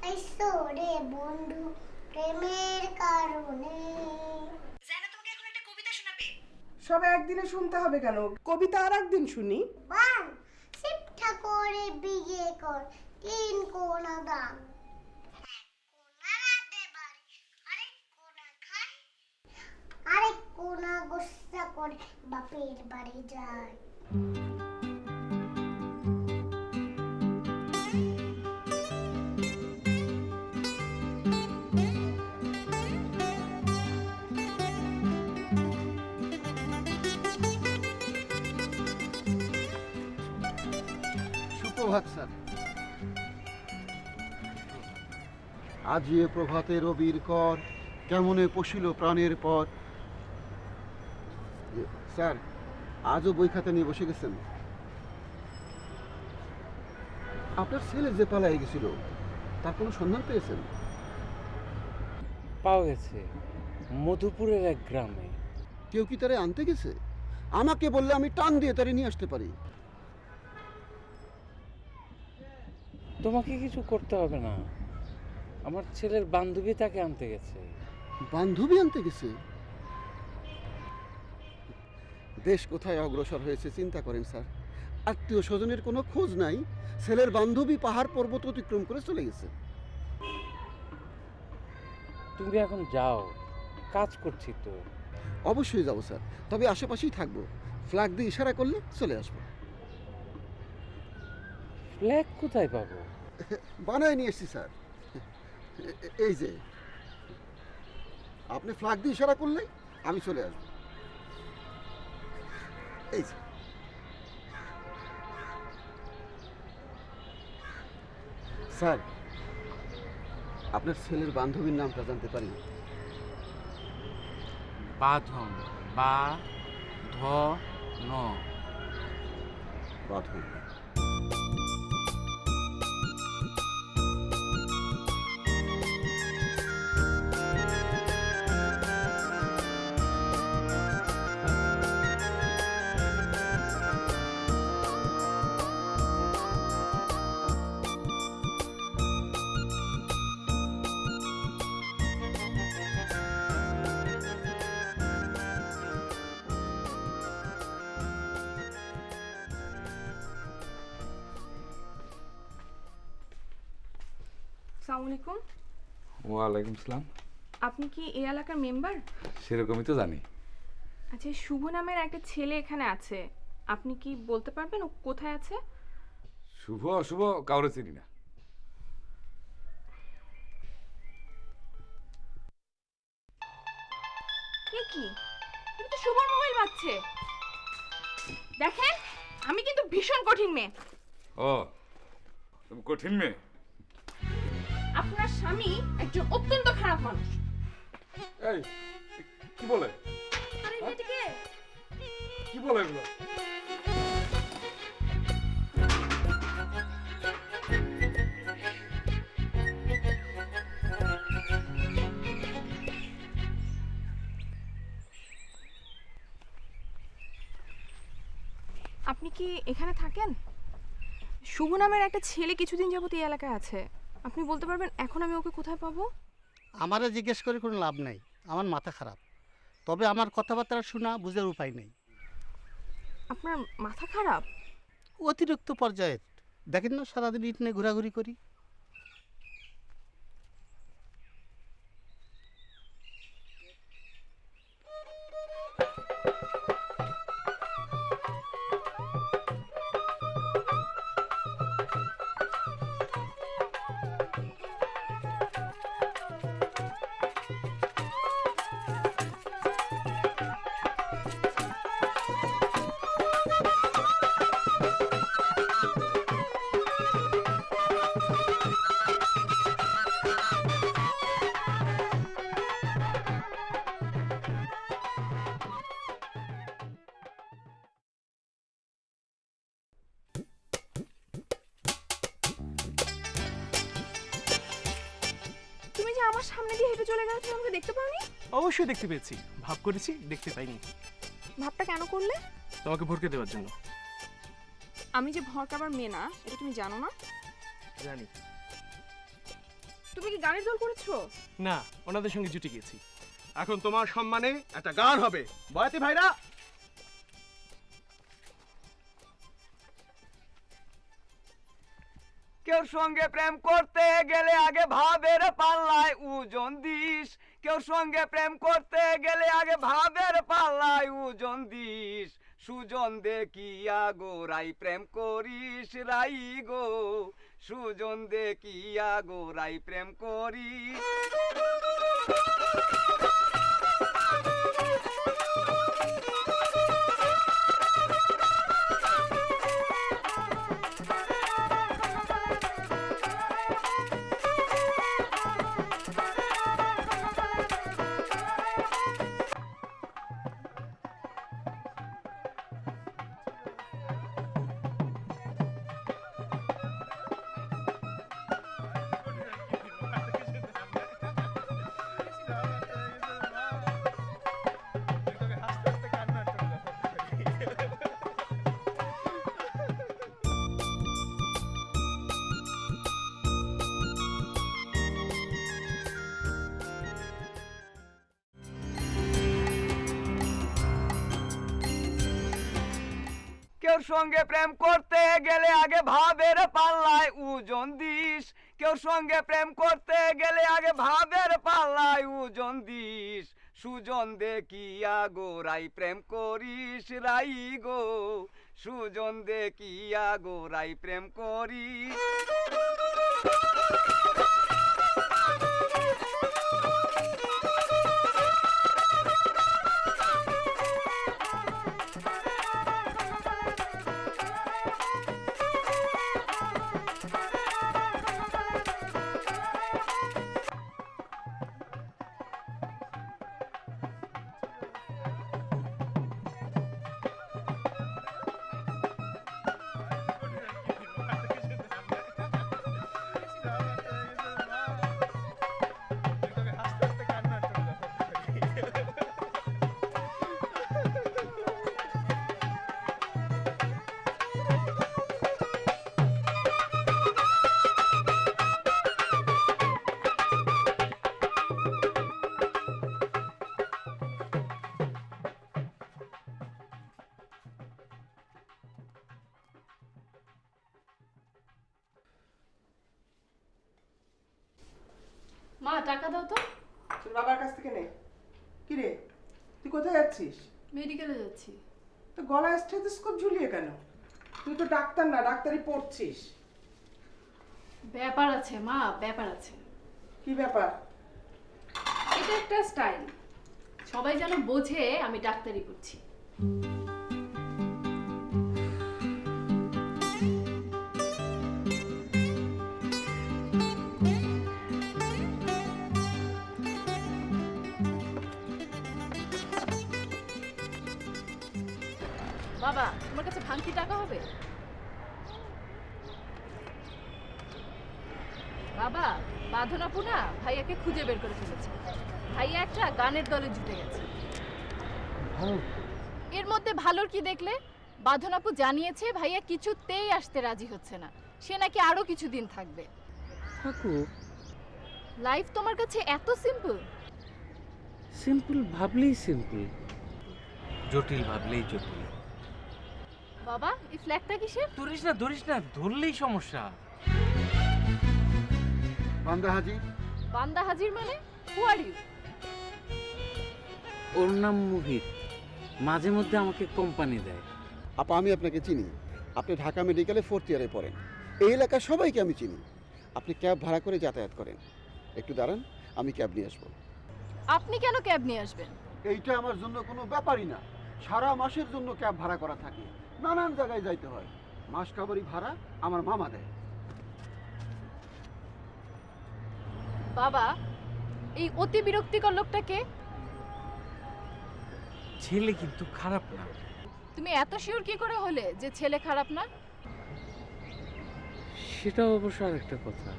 আইসো রে বন্ধু প্রেমের কারণে। জায়না তোমাকে এখন একটা কবিতা শোনাবে। সব একদিনে শুনতে হবে কেন? কবিতা আর একদিন শুনি। বান শিবঠা করে বিয়ে কর, তিন কোনা দাম, আরেক কোনা গোসা করে বাপের বাড়ি যায়। সুপ্রভাত স্যার। আজি এ প্রভাতে রবির কর, কেমনে পশিল প্রাণের পর। স্যার, আজও বই খাতা নিয়ে বসে গেছেন? আপনার ছেলে যে পালাই গেছিল, তার কোনো সন্ধান পেয়েছেন? পাওয়া গেছে মধুপুরের এক গ্রামে। কেউ কি তারে আনতে গেছে? আমাকে বললে আমি টান দিয়ে তারে নিয়ে আসতে পারি। তোমাকে কিছু করতে হবে না, আমার ছেলের বান্ধবী তাকে আনতে গেছে। বান্ধবী আনতে গেছে? দেশ কোথায় অগ্রসর হয়েছে চিন্তা করেন স্যার। আত্মীয় স্বজনের কোনো খোঁজ নাই, ছেলের বান্ধবী পাহাড় পর্বত অতিক্রম করে চলে গেছে। তুমি এখন যাও, কাজ করছি তো। অবশ্যই যাবো স্যার, তবে আশেপাশেই থাকবো। ফ্ল্যাগ দিয়ে ইশারা করলে চলে আসবো। ফ্ল্যাগ কোথায় পাবো? বানায় নিয়ে এসছি স্যার, এই যে। আপনি ফ্ল্যাগ দিয়ে ইশারা করলেই আমি চলে আসবো। এই যে। স্যার, আপনার ছেলের বান্ধবীর নামটা জানতে পারি? বাঁধন, বা ধ ন। বাদ হইল। আসসালামু আলাইকুম। ওয়ালাইকুম সালাম। আপনি কি এই এলাকার মেম্বার? সেরকমই তো জানি। আচ্ছা, শুভ নামের একটা ছেলে এখানে আছে, আপনি কি বলতে পারবেন ও কোথায় আছে? শুভ অশুভ কাউরে চিনি না। এ কি, এটা তো শুভর মোবাইল বাজছে। দেখেন, আমি কিন্তু ভীষণ কঠিন মেয়ে। ও, তুমি কঠিন মেয়ে? আপনার স্বামী একজন অত্যন্ত খারাপ মানুষ। এই কি বলে? আরে মেয়েটিকে কি বলে এগুলো? আপনি কি এখানে থাকেন? শুভ নামের একটা ছেলে কিছুদিন যাবত এই এলাকায় আছে, আপনি বলতে পারবেন এখন আমি ওকে কোথায় পাবো? আমারে জিজ্ঞেস করে কোনো লাভ নাই, আমার মাথা খারাপ। তবে আমার কথাবার্তা শোনা বুঝার উপায় নেই। আপনার মাথা খারাপ? অতিরিক্ত পর্যায়ের। দেখেন না সারাদিন ইট নিয়ে ঘোরাঘুরি করি। তুমি যে আমার সামনে দিয়ে হেঁটে চলে গেলে, তুমি আমাকে দেখতে পাওনি? অবশ্যই দেখতে পেয়েছি, ভাব করেছি দেখতে পাইনি। ভাবটা কেন করলে? তোমাকে ভরকে দেওয়ার জন্য। আমি যে ভরকাবার মেয়ে না, এটা তুমি জানো না? জানি। তুমি কি গানের দল করেছো? না, ওনাদের সঙ্গে জুটে গেছি। এখন তোমার সম্মানে একটা গান হবে, বয়াতি ভাইরা। কেউ সঙ্গে প্রেম করতে গেলে আগে ভাবের পাল্লায় ওজন দিস, কেউ সঙ্গে প্রেম করতে গেলে আগে ভাবের পাল্লায় ওজন দিস। সুজন দেখিয়া গো রাই প্রেম করিস রাই গো, সুজন দেখিয়া গো রাই প্রেম করিস। কেউ সঙ্গে প্রেম করতে গেলে আগে ভাবের পাল্লায় ওজন দিস, কেউ সঙ্গে প্রেম করতে গেলে আগে ভাবের পাল্লায় ওজন দিস। সুজন দেখিয়া গো রাই প্রেম করিস রাই গো, সুজন দেখিয়া গো রাই প্রেম করিস। টাকা দাও তো। তোর বাবার কাছ থেকে নে। কি রে, তুই কোথায় যাচ্ছিস? মেডিকেলে যাচ্ছি। তো গলায় স্টেথোস্কোপ ঝুলিয়ে কেন? তুই তো ডাক্তার না, ডাক্তারি পড়ছিস। ব্যাপার আছে মা, ব্যাপার আছে। কি ব্যাপার? এটা একটা স্টাইল, সবাই যেন বোঝে আমি ডাক্তারি করছি। বাবা, তোমার কাছে ভাঙতি টাকা হবে? বাবা, বাঁধন আপু না ভাইয়াকে খুঁজে বের করে ফেলেছে। ভাইয়া একটা গানের দলে জুটে গেছে। এর মধ্যে ভালোর কি দেখলে? বাঁধন আপু জানিয়েছে ভাইয়া কিছুতেই আসতে রাজি হচ্ছে না, সে নাকি আরো কিছুদিন থাকবে। লাইফ তোমার কাছে এত সিম্পল? সিম্পল ভাবলেই সিম্পল, জটিল ভাবলেই জটিল। বাবা, এই ফ্ল্যাগটা কিসের? ধরিস না, ধরলেই সমস্যা। বান্দা হাজি। বান্দা হাজির মানে? হু আর ইউ? ওর নাম মুহিত, মাঝে মধ্যে আমাকে কোম্পানি দেয়। আপা, আমি আপনাকে চিনি। আপনি ঢাকা মেডিকেলে 4th ইয়ারে পড়েন। এই এলাকার সবাইকে আমি চিনি। আপনি ক্যাব ভাড়া করে যাতায়াত করেন। একটু দাঁড়ান, আমি ক্যাব নিয়ে আসবো। আপনি কেন ক্যাব নিয়ে আসবেন? এইটা আমার জন্য কোনো ব্যাপারই না। সারা মাসের জন্য ক্যাব ভাড়া করা থাকে, নানান জায়গায় যাইতে হয়। মাস কাবারি ভাড়া আমার মামা দেয়। বাবা, এই অতি বিরক্তিকর লোকটাকে? ছেলে কিন্তু খারাপ না। তুমি এত শিওর কি করে হলে যে ছেলে খারাপ না? সেটা অবশ্য আরেকটা কথা।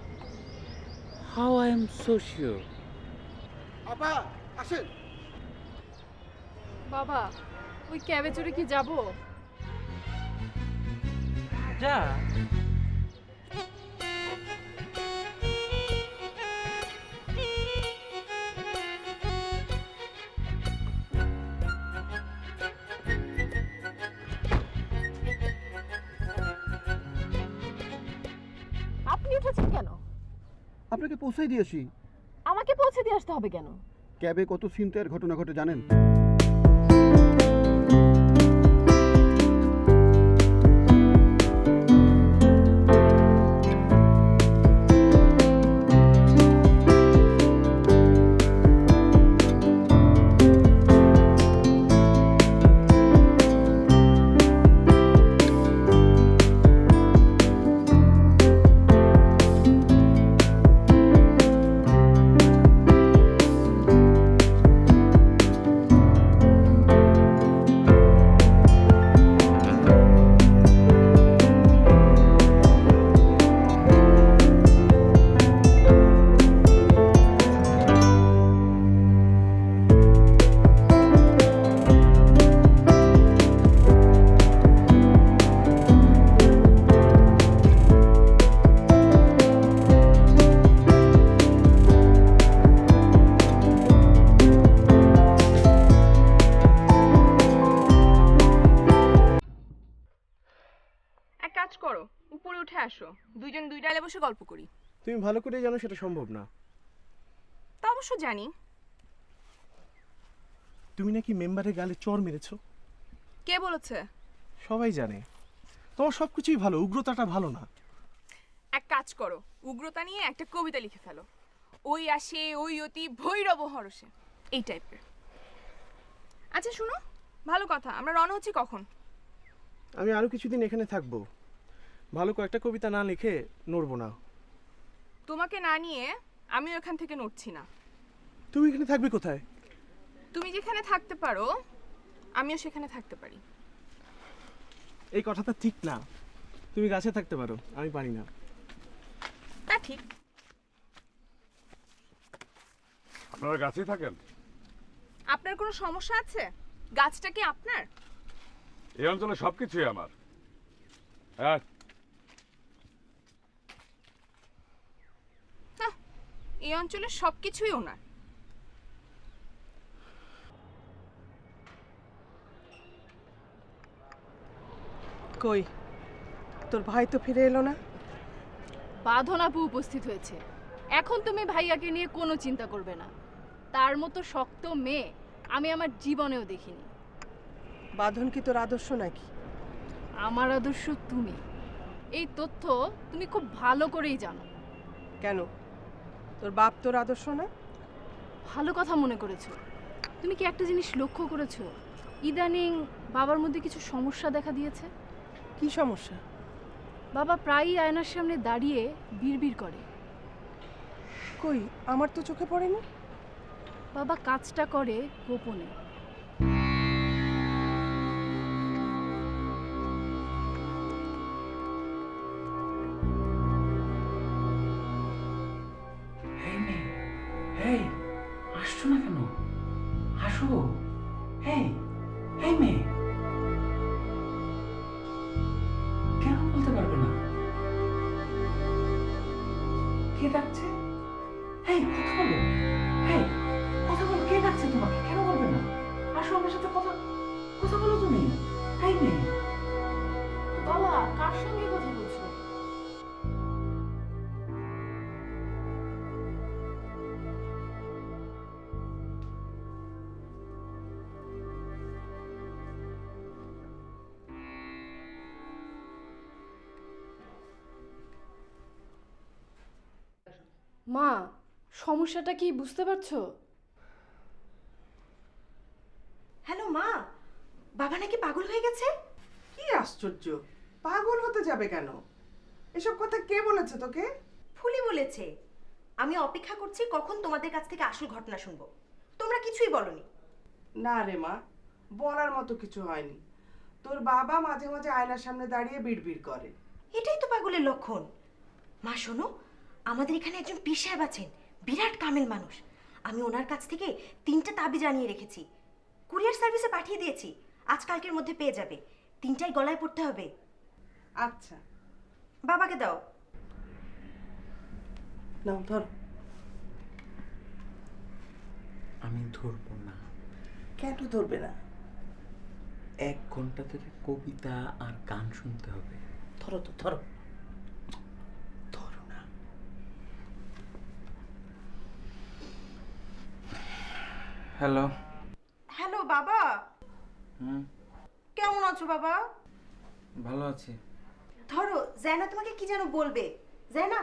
How I am so sure? আপা আসেন। বাবা, ওই ক্যাবে চড়ে কি যাব? যা। আপনি উঠেছেন কেন? আপনাকে পৌঁছাই দিয়েছি। আমাকে পৌঁছে দিয়ে আসতে হবে কেন? ক্যাবে কত ছিনতাইয়ের ঘটনা ঘটে জানেন? করো, উপরে উঠে আসো, দুইজন দুই ডালে বসে গল্প করি। তুমি ভালো করে জানো সেটা সম্ভব না। তা অবশ্য জানি। তুমি নাকি মেম্বারের গালে চর মেরেছো। কে বলেছে? সবাই জানে। তোমার সবকিছুই ভালো, উগ্রতাটা ভালো না। এক কাজ করো, উগ্রতা নিয়ে একটা কবিতা লিখে ফেলো। ওই আসে ওই অতি ভৈরব হরসে, এই টাইপের। আচ্ছা শুনো, ভালো কথা, আমরা রওনা হচ্ছি কখন? আমি আরো কিছুদিন এখানে থাকবো। ভালো কয়েকটা কবিতা না লিখে নড়বো না। তোমাকে না নিয়ে আমিও এখান থেকে নড়ছি না। তুমি এখানে থাকবে কোথায়? তুমি যেখানে থাকতে পারো আমিও সেখানে থাকতে পারি। এই কথাটা ঠিক না। তুমি গাছে থাকতে পারো, আমি পারি না। তা ঠিক। আপনারা গাছেই থাকেন? আপনার কোনো সমস্যা আছে? গাছটা কি আপনার? এই অঞ্চলে সবকিছুই আমার। হ্যাঁ, এই অঞ্চলে সবকিছুই ওনার। কই তোর ভাই তো ফিরে এলো না? বাঁধন আপু উপস্থিত হয়েছে, এখন তুমি ভাইয়াকে নিয়ে কোনো চিন্তা করবে না। তার মতো শক্ত মেয়ে আমি আমার জীবনেও দেখিনি। বাঁধন কি তোর আদর্শ নাকি? আমার আদর্শ তুমি। এই তথ্য তুমি খুব ভালো করেই জানো। কেন, তোর বাপ তোর আদর্শ না? ভালো কথা মনে করেছো। তুমি কি একটা জিনিস লক্ষ্য করেছো, ইদানিং বাবার মধ্যে কিছু সমস্যা দেখা দিয়েছে? কি সমস্যা? বাবা প্রায়ই আয়নার সামনে দাঁড়িয়ে বিড়বিড় করে। কই, আমার তো চোখে পড়েনি। বাবা কাজটা করে গোপনে। হেই, আসছো না কেন? আসো। হেই, হেই মেয়ে, কেন বলতে পারবে না? কে ডাকছে? হেই, কথা বলো। হেই, কথা বলো, কে ডাকছে তোমাকে? কেন বলবে না? আসো, আমার সাথে কথা কথা বলো তুমি। হেই মেয়ে। বাবা কার সঙ্গে কথা বলছো? মা, সমস্যাটা কি বুঝতে পারছো? হ্যালো মা, বাবা নাকি পাগল হয়ে গেছে। কি আশ্চর্য, পাগল হতে যাবে কেন? এসব কথা কে বলেছে তোকে? ফুলি বলেছে। আমি অপেক্ষা করছি কখন তোমাদের কাছ থেকে আসল ঘটনা শুনবো। তোমরা কিছুই বলনি। না রে মা, বলার মতো কিছু হয়নি। তোর বাবা মাঝে মাঝে আয়নার সামনে দাঁড়িয়ে বিড়বিড় করে। এটাই তো পাগলের লক্ষণ। মা শোনো, আমাদের এখানে একজন পীর সাহেব আছেন, বিরাট কামেল মানুষ। আমি ওনার কাছ থেকে 3টা তাবিজ আনিয়ে রেখেছি, কুরিয়ার সার্ভিসে পাঠিয়ে দিয়েছি। আজকালকের মধ্যে পেয়ে যাবে। 3টাই গলায় পড়তে হবে। আচ্ছা, বাবাকে দাও। নাও ধর। আমি ধরবো না। কেন ধরবে না? 1 ঘন্টা ধরে কবিতা আর গান শুনতে হবে। ধরো তো, ধরো। ধরো না। হ্যালো। হ্যালো বাবা। কেমন আছো বাবা? ভালো আছি। ধরো, জায়না তোমাকে কি যেন বলবে। জায়না,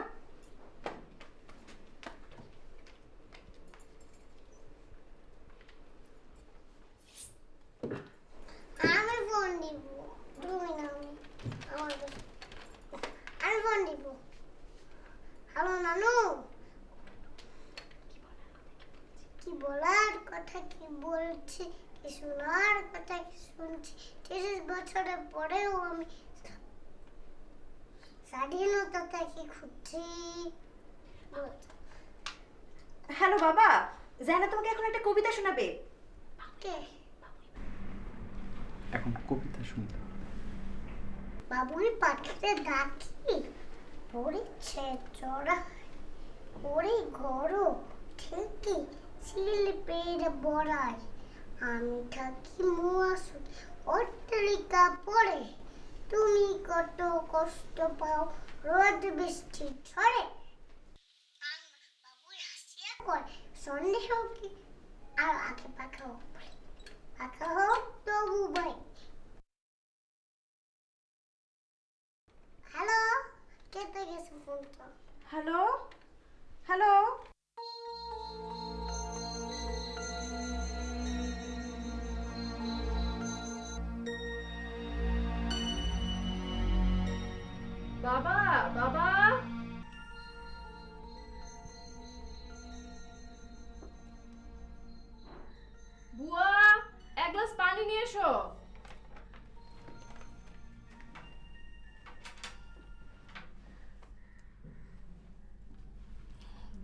আমি ফোন দিব, তুমি না, আমার কাছে। আমি ফোন দিব। হ্যালো নানু, কি বলার কথা কি বলছি, কি শোনার কথা কি শুনছি। 30 বছরের পরেও আমি স্বাধীনতা কি খুঁজছি। হ্যালো বাবা, জায়না তোমাকে এখন একটা কবিতা শোনাবে। কে? এখন কবিতা শুনতে। বাবুই পাখিতে ডাকি, পড়েছে চড়া, করে ঘর ঠিকই সিল পেয়ে বড়াই। আমি থাকি মুয়াসুদ অট্টালিকা পড়ে, তুমি কত কষ্ট পাও রোদ বৃষ্টি ঝড়ে। বাবুই হাসিয়া কয়, সন্দেহ কি আর আগে পাখা হোক, পাখা হোক তবু ভাই। হ্যালো, কেটে গেছে ফোনটা। Hello hello. বাবা, বাবা, বুয়া, 1 গ্লাস পানি নিয়ে এসো।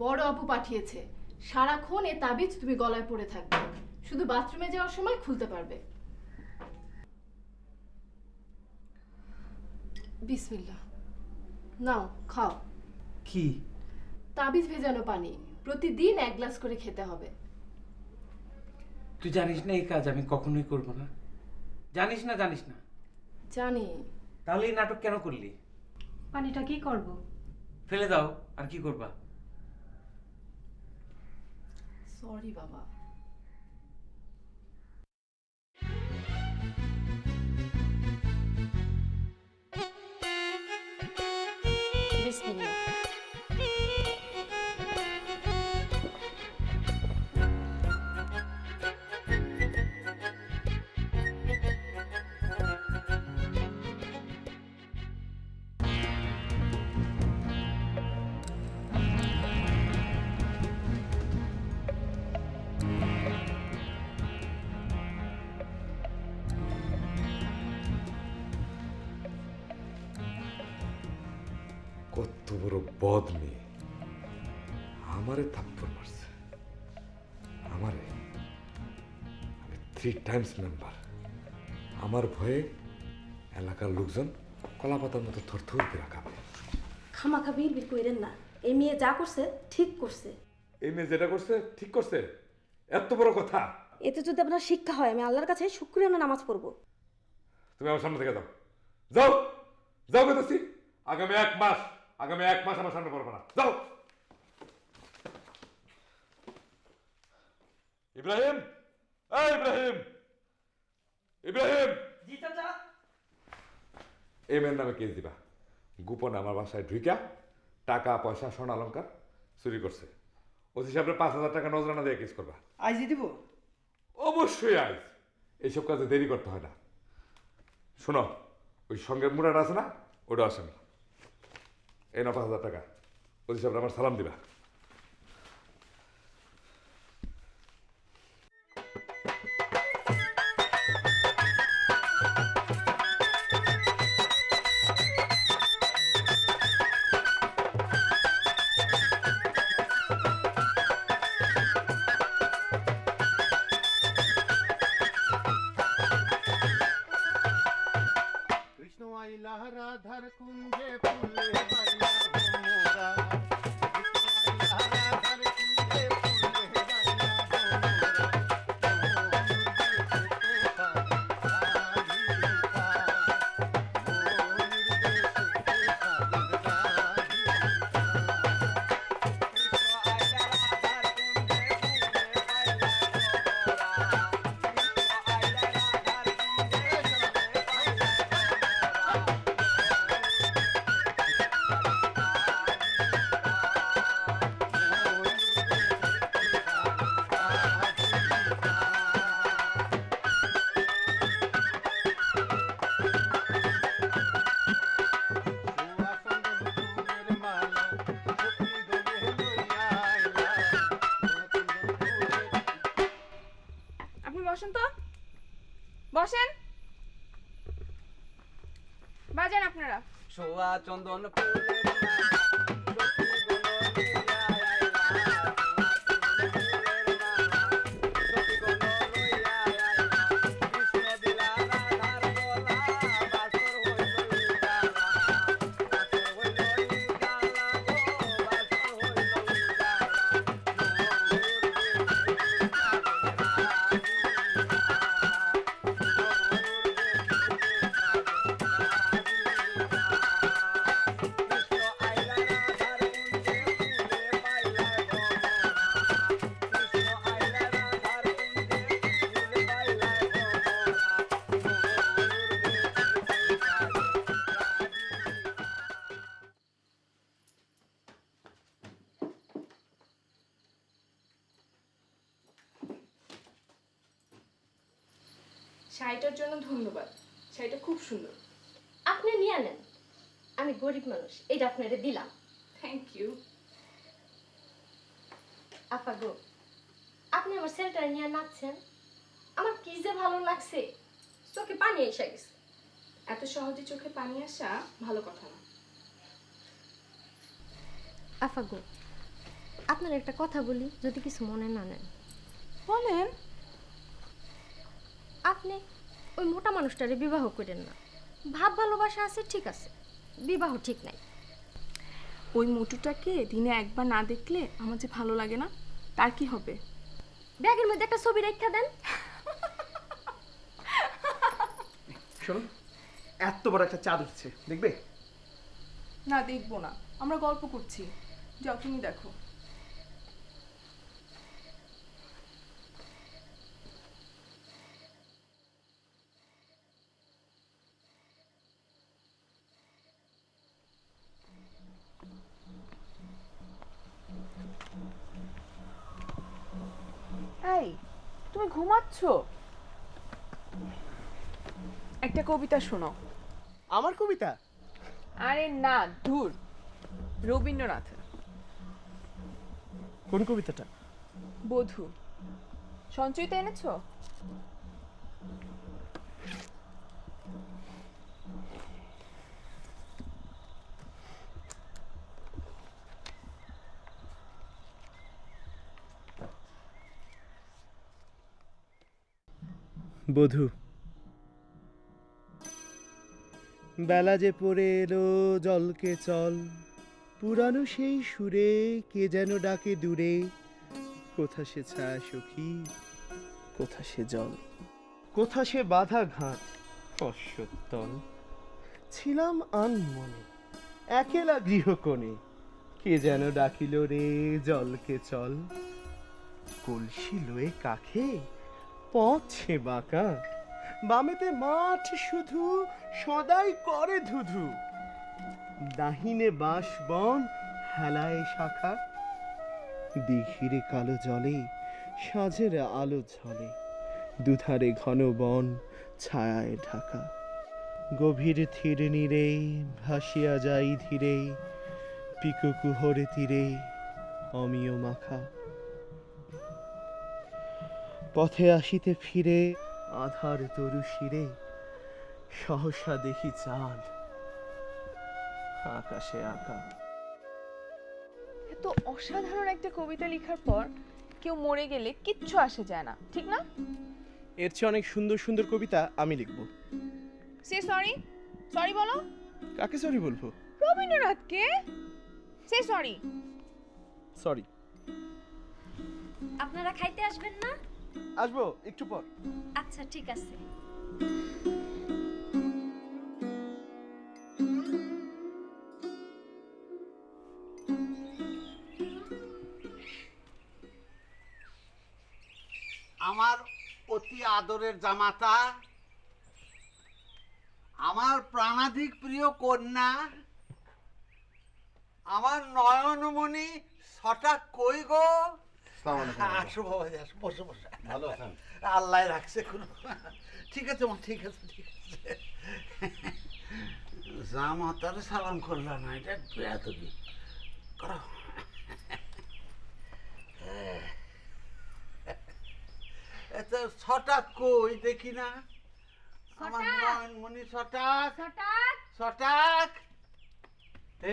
বড় আপু পাঠিয়েছে। সারাক্ষণ এ তাবিজ তুমি গলায় পড়ে থাকবে, শুধু বাথরুমে যাওয়ার সময় খুলতে পারবে। বিসমিল্লাহ, নাও খাও। কি? তাবিজ ভেজানো পানি, প্রতিদিন 1 গ্লাস করে খেতে হবে। তুই জানিস না এই কাজ আমি কখনোই করব না? জানিস না? জানিস না? জানি। তাহলে এই নাটক কেন করলি? পানিটা কি করব? ফেলে দাও, আর কি করবা? সরি বাবা। বিসমিল্লাহ। কত বড় বদ মেয়ে, আমারে থাপ্পড় মারছে। আমারে, আমি 3 টাইমস মেম্বার। আমার ভয়ে এলাকার লোকজন কলাপাতার মতো থরথর করে রাখাবে। খামাখা বিড়বিড় কইরেন না, এই মেয়ে যা করছে ঠিক করছে। এই মেয়ে যেটা করছে ঠিক করছে, এত বড় কথা। এতে যদি আপনার শিক্ষা হয়, আমি আল্লাহর কাছে শুকরিয়া নামাজ পড়বো। তুমি আমার সামনে থেকে যাও, যাও যাও বেরোচ্ছি। আগামী 1 মাস আমার সামনে পড়বে না। যাও। ইব্রাহিম, এই ইব্রাহিম, ইব্রাহিম। জি চাচা। এই মেয়ের নামে কেস দিবা। গোপনে আমার বাসায় ঢুইকা টাকা পয়সা সোনা অলংকার চুরি করছে। ওসি সাহেবের 5,000 টাকা নজরানা দিয়ে কেস করবা। আইজি দিব? অবশ্যই আইজ। এইসব কাজে দেরি করতে হয় না। শোনো, ওই সঙ্গের মুড়াটা আছে না, ওটা আসে না। এই না 5,000 টাকা। ওসি সাহেব আমার সালাম দিবা। কৃষ্ণ আইলা রাধার কুঞ্জে ফুলে বাড়িয়া ভোমরা। কৃষ্ণ আইলা রাধার কুঞ্জে ফুলে বাড়িয়া ভোমরা। আপনি বসেন তো, বসেন, বাজান আপনারা। সোয়া চন্দন ফুলের শাড়িটার জন্য ধন্যবাদ, শাড়িটা খুব সুন্দর। আপনি নিয়ে নেন, আমি গরিব মানুষ, এটা আপনারে দিলাম। Thank you. আপা গো, আপনি আমার ছেলেটা নিয়ে নাচছেন, আমার কি যে ভালো লাগছে, চোখে পানি এসে গেছে। এত সহজে চোখে পানি আসা ভালো কথা না। আপা গো, আপনার একটা কথা বলি, যদি কিছু মনে না নেন। বলেন। আপনি ওই মোটা মানুষটারে বিবাহ করেন না। ভাব ভালোবাসা আছে ঠিক আছে, বিবাহ ঠিক নাই। ওই মোটুটাকে দিনে একবার না দেখলে আমার যে ভালো লাগে না, তার কি হবে? ব্যাগের মধ্যে একটা ছবি রেখা দেন। শোনো, এত বড় একটা চাঁদ উঠছে, দেখবে? না, দেখবো না, আমরা গল্প করছি। যাও তুমি দেখো। ঘুমাচ্ছ? একটা কবিতা শোনো। আমার কবিতা? আরে না, ধুর, রবীন্দ্রনাথের। কোন কবিতাটা? বধূ। সঞ্চয়িতা এনেছো? বধূ। বেলা যে পড়ে এলো, জলকে চল, পুরানো সেই সুরে কে যেন ডাকে দূরে, কোথা সে ছায়া সখী, কোথা সে জল, কোথা সে বাধা ঘাট অশ্বত্থল, ছিলাম আনমনে একেলা গৃহকোণে, কে যেন ডাকিল রে জলকে চল, কলসি লয়ে কাখে পথ সে বাঁকা, বামেতে মাঠ শুধু সদাই করে ধুধু, দাহিনে বাঁশ বন হেলায় শাখা, দিঘিরে কালো জলে সাঁঝের আলো ঝলে, দুধারে ঘন বন ছায়ায় ঢাকা, গভীর থির নীরে ভাসিয়া যাই ধীরে, পিকুকুহরে তীরে অমিয় মাখা, পথে আসিতে ফিরে আধার তরু শিরে, সহসা দেখি চাঁদ আকাশে আঁকা। এত অসাধারণ একটা কবিতা লেখার পর কেউ মরে গেলে কিচ্ছু আসে যায় না, ঠিক না? এর চেয়ে অনেক সুন্দর সুন্দর কবিতা আমি লিখব। Say sorry. সরি বলো। কাকে সরি বলবো? রবীন্দ্রনাথকে। Say sorry. সরি। আপনারা খাইতে আসবেন না? আসবো একটু পর। আচ্ছা ঠিক আছে। আমার অতি আদরের জামাতা, আমার প্রাণাধিক প্রিয় কন্যা, আমার নয়নমণি ছটা কই গো? আসো বাবা, আসো, বসো বসো। ভালো আছেন? আল্লাহ রাখছে কোনো। ঠিক আছে মা, ঠিক আছে ঠিক আছে। জামাতারে সালাম করলাম না, এটা বেয়াদবি করো। এত ছটা কই দেখি না? আমার নয়নমণি ছটাক ছটাক ছটাক।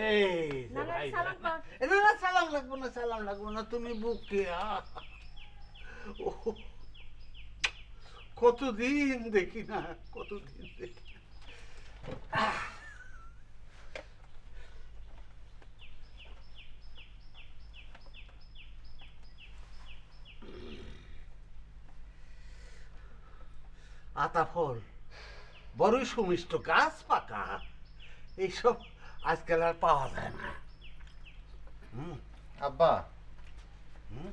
এই যে ভাই, না না সালাম লাগবো না, সালাম লাগবো না, তুমি বুকে কতদিন দেখি না, কতদিন দেখি না। আতা ফল বড়ই সুমিষ্ট, গাছ পাকা, এইসব আজকাল আর পাওয়া যায় না। আব্বা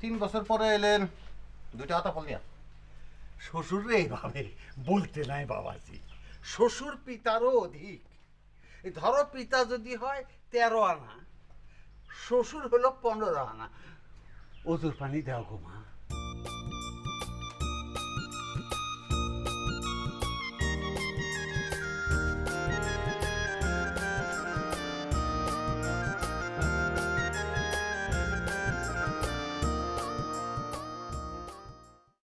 3 বছর পরে এলেন, 2টা আতা ফল নিয়া। শ্বশুর এইভাবে বলতে নাই বাবাজি, শ্বশুর পিতারও অধিক। এই ধরো পিতা যদি হয় 13 আনা, শ্বশুর হলো 15 আনা। ওজুর পানি দাও গো মা।